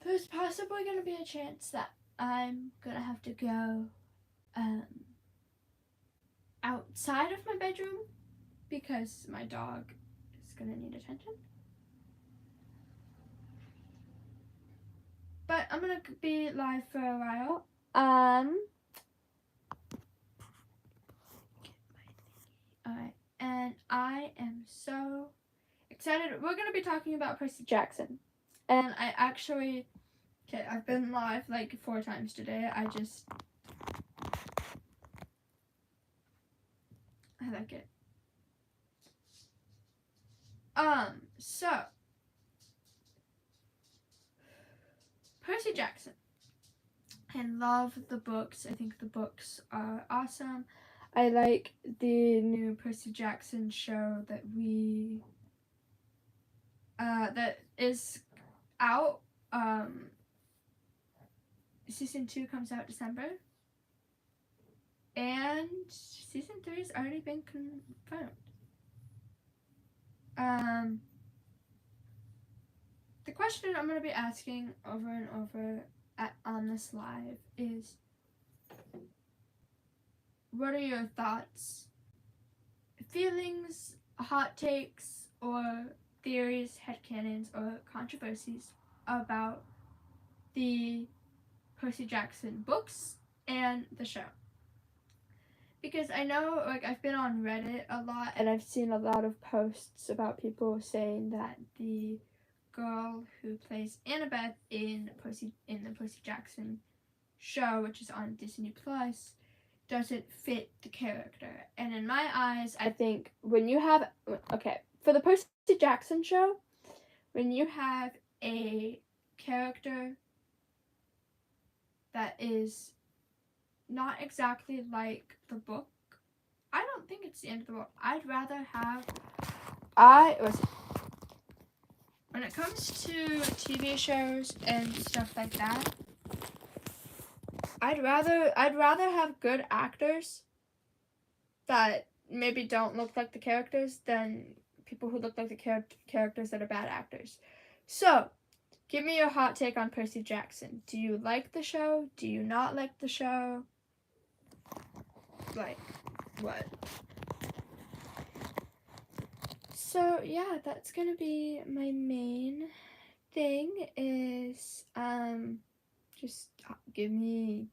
there's possibly going to be a chance that I'm going to have to go outside of my bedroom because my dog is going to need attention. But I'm going to be live for a while. Alright, and I am so excited. We're going to be talking about Percy Jackson. And I actually, I've been live like 4 times today. I like it. So Percy Jackson. I love the books. I think the books are awesome. I like the new Percy Jackson show that that is out. Season 2 comes out December. And season 3 has already been confirmed. The question I'm going to be asking over and over on this live is, what are your thoughts, feelings, hot takes, or theories, headcanons, or controversies about the Percy Jackson books and the show? Because I know, like, I've been on Reddit a lot, and I've seen a lot of posts about people saying that the girl who plays Annabeth in the Percy Jackson show, which is on Disney Plus, doesn't fit the character. And in my eyes, I think when you have, for the Percy Jackson show, when you have a character that is not exactly like the book, I don't think it's the end of the world. I'd rather have, when it comes to TV shows and stuff like that, I'd rather have good actors that maybe don't look like the characters than people who look like the characters that are bad actors. So, give me your hot take on Percy Jackson. Do you like the show? Do you not like the show? Like, what? So, yeah, that's gonna be my main thing is, just give me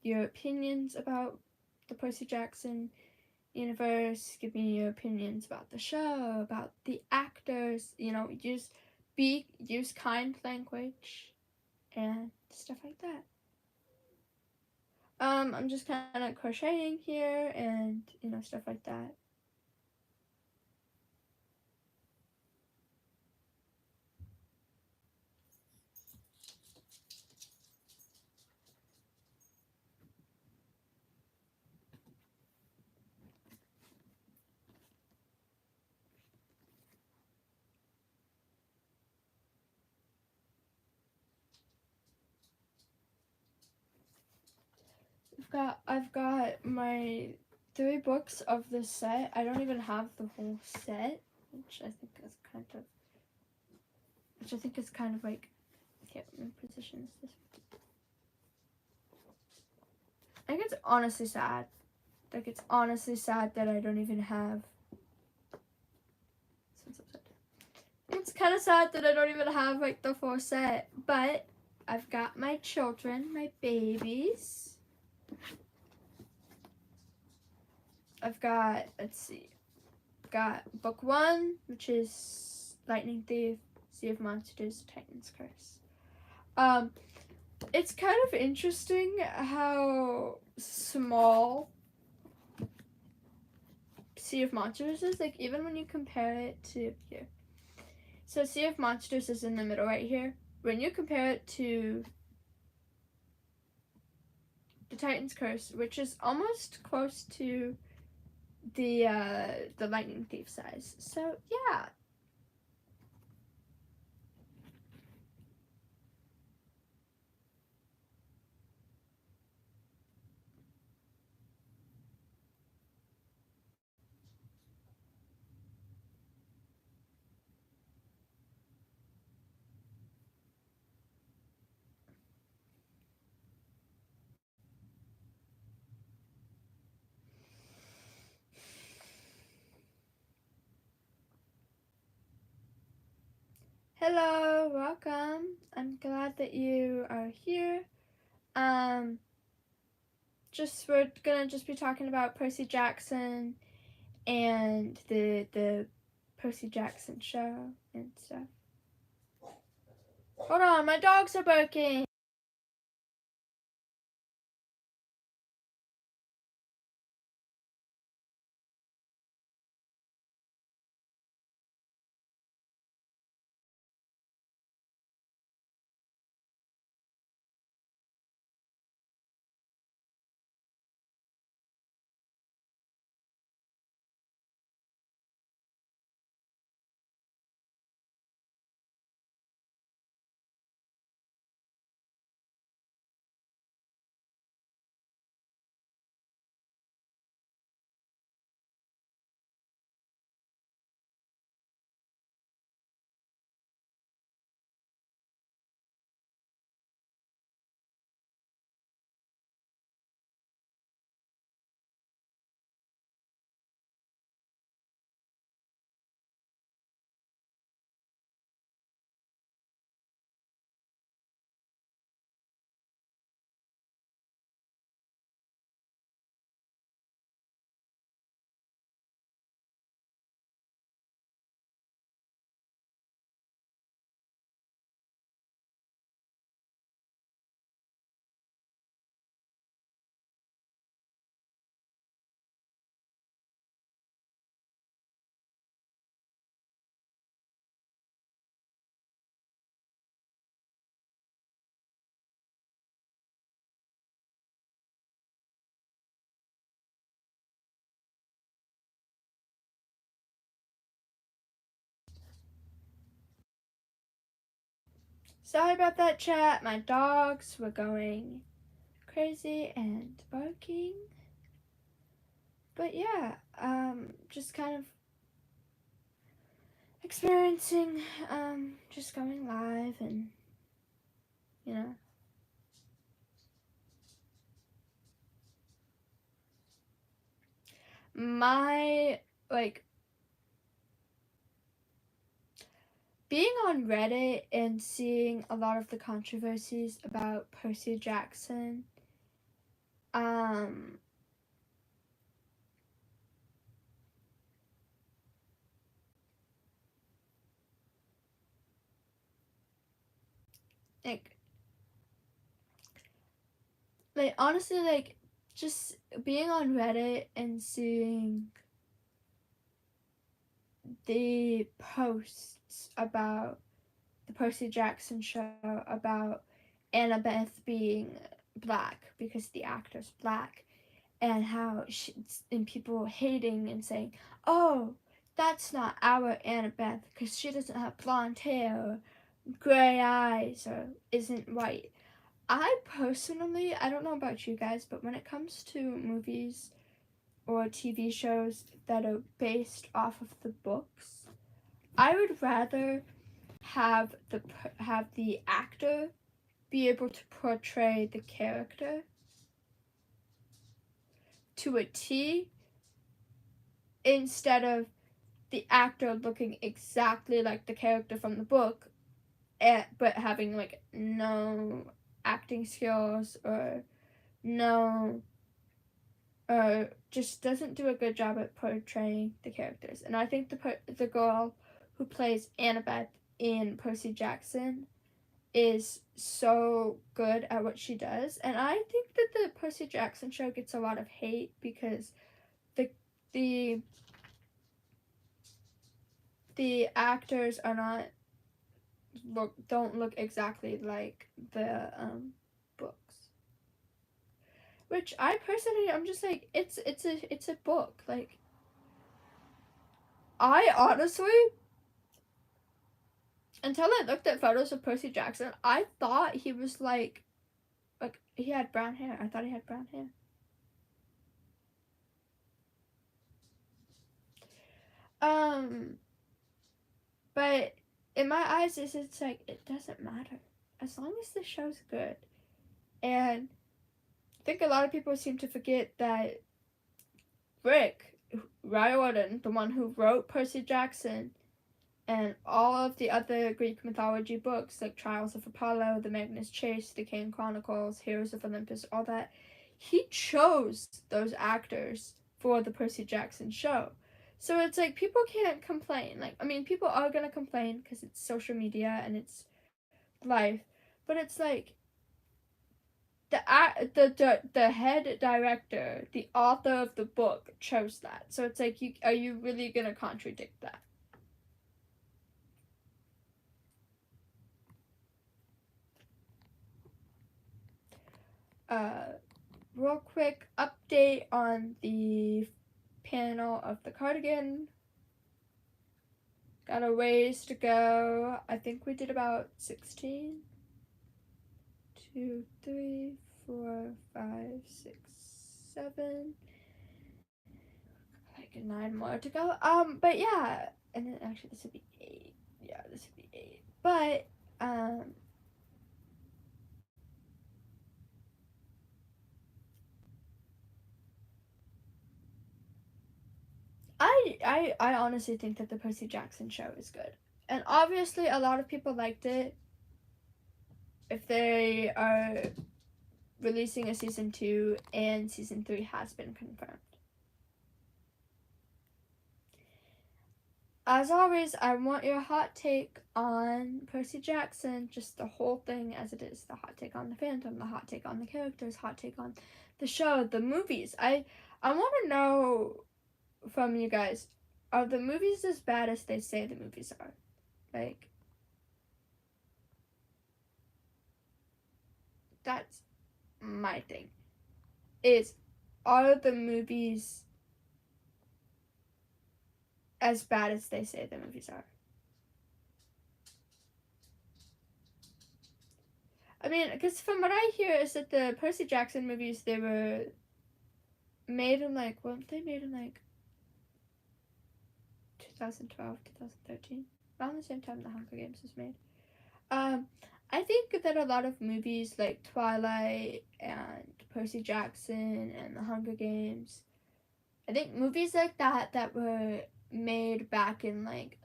your opinions about the Percy Jackson universe. Give me your opinions about the show, about the actors. You know, use kind language and stuff like that. I'm just kind of crocheting here and, you know, stuff like that. I've got my 3 books of this set. I don't even have the whole set, which I think is kind of like, okay, let me position this. I think it's honestly sad. Like, it's honestly sad that I don't even have. It's kind of sad that I don't even have like the full set, but I've got my children, my babies. I've got, got book 1, which is Lightning Thief, Sea of Monsters, Titan's Curse. It's kind of interesting how small Sea of Monsters is, like, even when you compare it to here. So Sea of Monsters is in the middle right here. When you compare it to the Titan's Curse, which is almost close to the Lightning Thief size. So yeah. Hello, welcome. I'm glad that you are here. Um, we're gonna just be talking about Percy Jackson and the Percy Jackson show and stuff. Hold on, my dogs are barking. Sorry about that, chat. My dogs were going crazy and barking. But yeah, just kind of experiencing, just going live and, you know. My, like, being on Reddit and seeing a lot of the controversies about Percy Jackson, um, like, honestly, like, just being on Reddit and seeing the posts about the Percy Jackson show about Annabeth being black because the actor's black, and how and people hating and saying, "Oh, that's not our Annabeth because she doesn't have blonde hair or gray eyes or isn't white." I personally, I don't know about you guys, but when it comes to movies or TV shows that are based off of the books, I would rather have the actor be able to portray the character to a T instead of the actor looking exactly like the character from the book, but having like no acting skills or no or just doesn't do a good job at portraying the characters. And I think the girl who plays Annabeth in Percy Jackson is so good at what she does. And I think that the Percy Jackson show gets a lot of hate because the the the actors are not don't look exactly like the books. Which I personally, I'm just like, it's a book. Like, I honestly, until I looked at photos of Percy Jackson, I thought he was like he had brown hair. I thought he had brown hair. Um, but in my eyes, it's like it doesn't matter as long as the show's good. And I think a lot of people seem to forget that Rick Riordan, the one who wrote Percy Jackson, and all of the other Greek mythology books like Trials of Apollo, The Magnus Chase, The Kane Chronicles, Heroes of Olympus, all that, he chose those actors for the Percy Jackson show. So it's like people can't complain. Like, I mean, people are gonna complain because it's social media and it's life, but it's like the head director, the author of the book chose that. So it's like, are you really gonna contradict that? Uh, Real quick update on the panel of the cardigan. Got a ways to go. I think we did about 16. 2, 3, 4, 5, 6, 7. Like 9 more to go. But yeah. And then actually this would be 8. Yeah, this would be 8. But, I honestly think that the Percy Jackson show is good. And obviously a lot of people liked it. If they are releasing a season 2 and season 3 has been confirmed. As always, I want your hot take on Percy Jackson, just the whole thing as it is. The hot take on the Phantom, the hot take on the characters, hot take on the show, the movies. I want to know from you guys, are the movies as bad as they say the movies are? Like, that's my thing. Is, are the movies as bad as they say the movies are? I mean, because from what I hear is that the Percy Jackson movies, they were made in like, weren't they made in like 2012, 2013? Around the same time the Hunger Games was made. Um, I think that a lot of movies like Twilight and Percy Jackson and the Hunger Games, I think movies like that were made back in like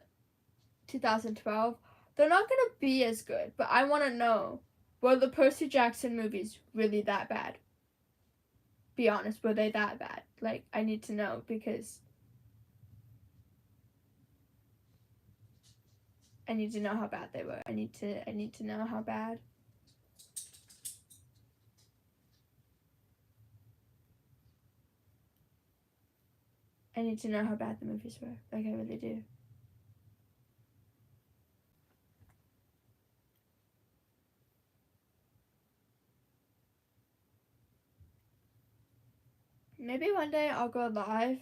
2012, they're not gonna be as good. But I want to know, were the Percy Jackson movies really that bad? Be honest, were they that bad? Like, I need to know because I need to know how bad they were. I need to know how bad. I need to know how bad the movies were. Like, I really do. Maybe one day I'll go live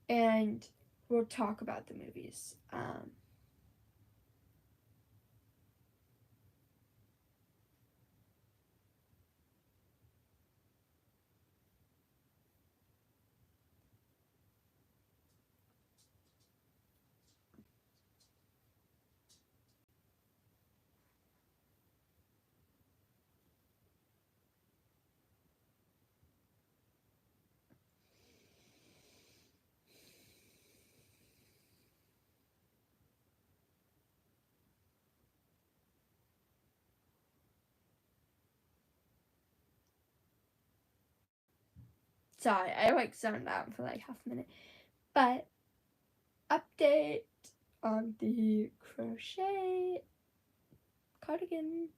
and we'll talk about the movies. Sorry, I like zoned out for like half a minute. But update on the crochet cardigan.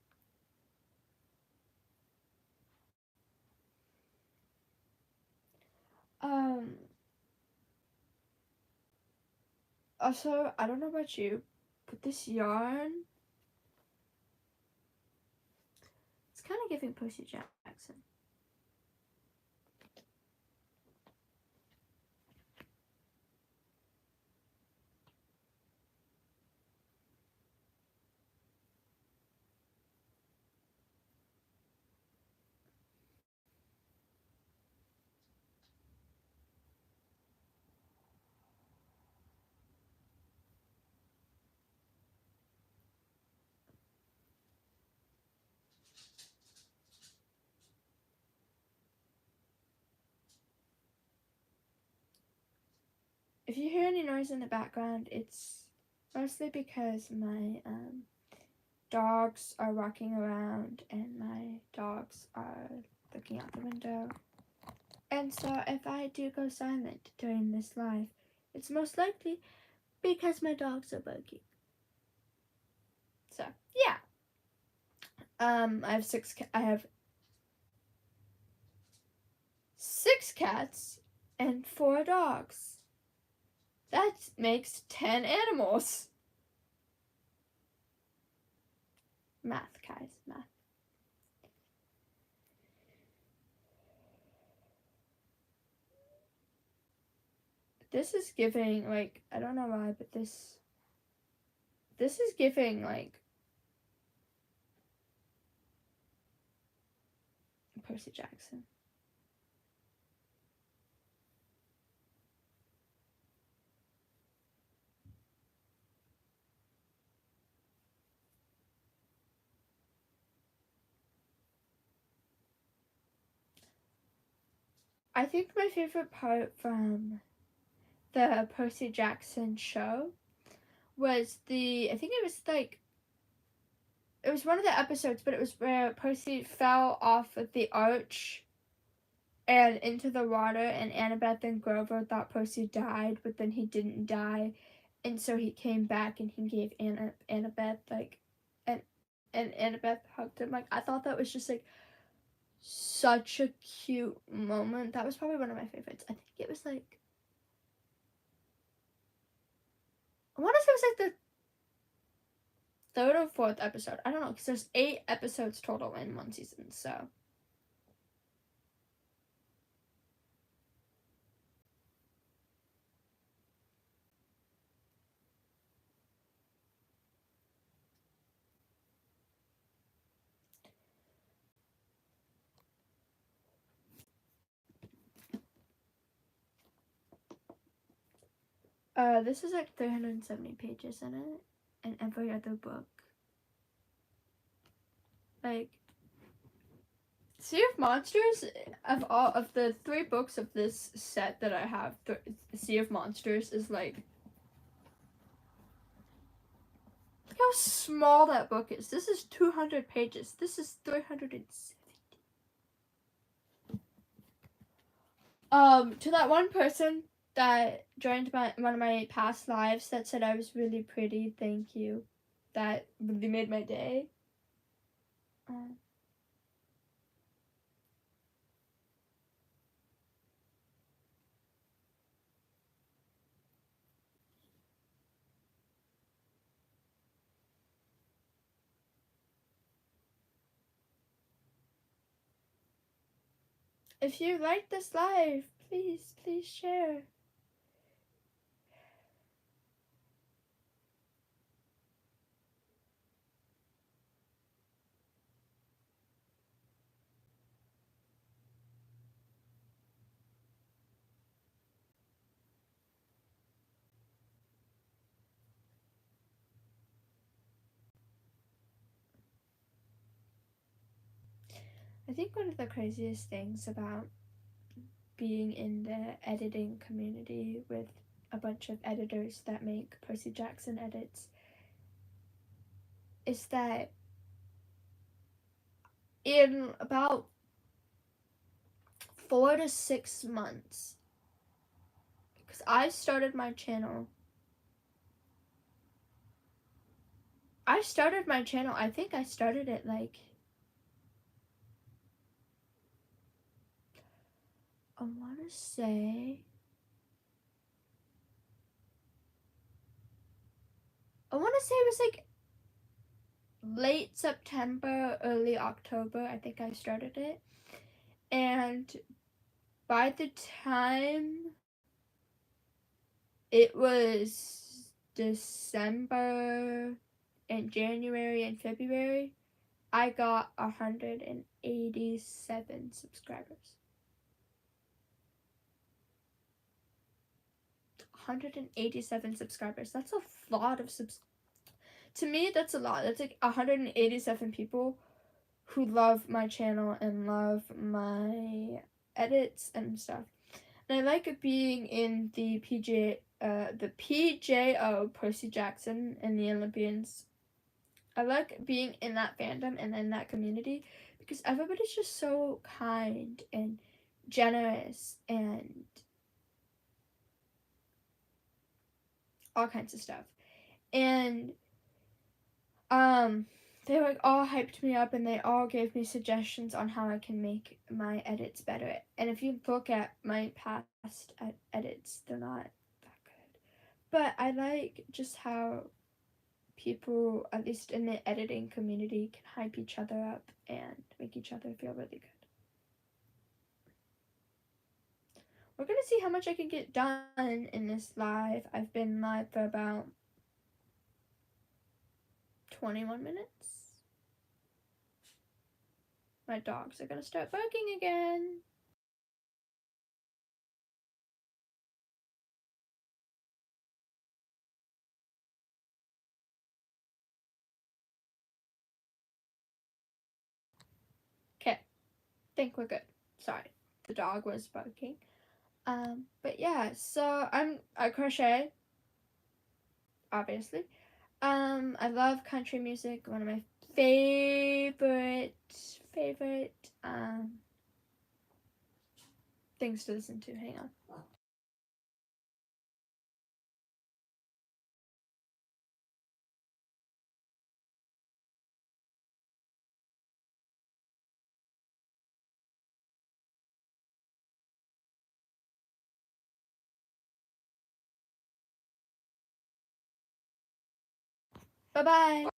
Um Also, I don't know about you, but this yarn, it's kind of giving Percy Jackson. If you hear any noise in the background, it's Mostly because my dogs are walking around and my dogs are looking out the window. And so if I do go silent during this live, it's most likely because my dogs are barking. So yeah. I have six cats and 4 dogs. That makes 10 animals. Math, guys, math. This is giving, like, I don't know why, but this is giving, like, Percy Jackson. I think my favorite part from the Percy Jackson show was I think it was like, it was one of the episodes, but it was where Percy fell off of the arch and into the water, and Annabeth and Grover thought Percy died, but then he didn't die, and so he came back and he gave Annabeth like, and Annabeth hugged him. Like, I thought that was just like such a cute moment. That was probably one of my favorites. I think it was like, I want to say it was like the 3rd or 4th episode. I don't know, because there's 8 episodes total in one season, so. This is like 370 pages in it, and every other book. Like, Sea of Monsters, of all of the 3 books of this set that I have, Sea of Monsters is like, look how small that book is. This is 200 pages. This is 370. To that one person that joined one of my past lives that said I was really pretty, thank you. That really made my day. If you like this live, please share. I think one of the craziest things about being in the editing community with a bunch of editors that make Percy Jackson edits is that in about 4 to 6 months, because I started my channel, I think I started it like, I want to say it was like late September, early October. I think I started it. And by the time it was December and January and February, I got 187 subscribers. 187 subscribers. That's a lot of to me, that's a lot. That's like 187 people who love my channel and love my edits and stuff. And I like being in the the PJO, Percy Jackson, and the Olympians. I like being in that fandom and in that community because everybody's just so kind and generous and all kinds of stuff. And um they like all hyped me up and they all gave me suggestions on how I can make my edits better. And if you look at my past edits, they're not that good. But I like just how people, at least in the editing community, can hype each other up and make each other feel really good. We're gonna see how much I can get done in this live. I've been live for about 21 minutes. My dogs are gonna start barking again. Okay, think we're good. Sorry, the dog was barking. But yeah, so I crochet, obviously. I love country music. One of my favorite things to listen to. Hang on. Bye bye.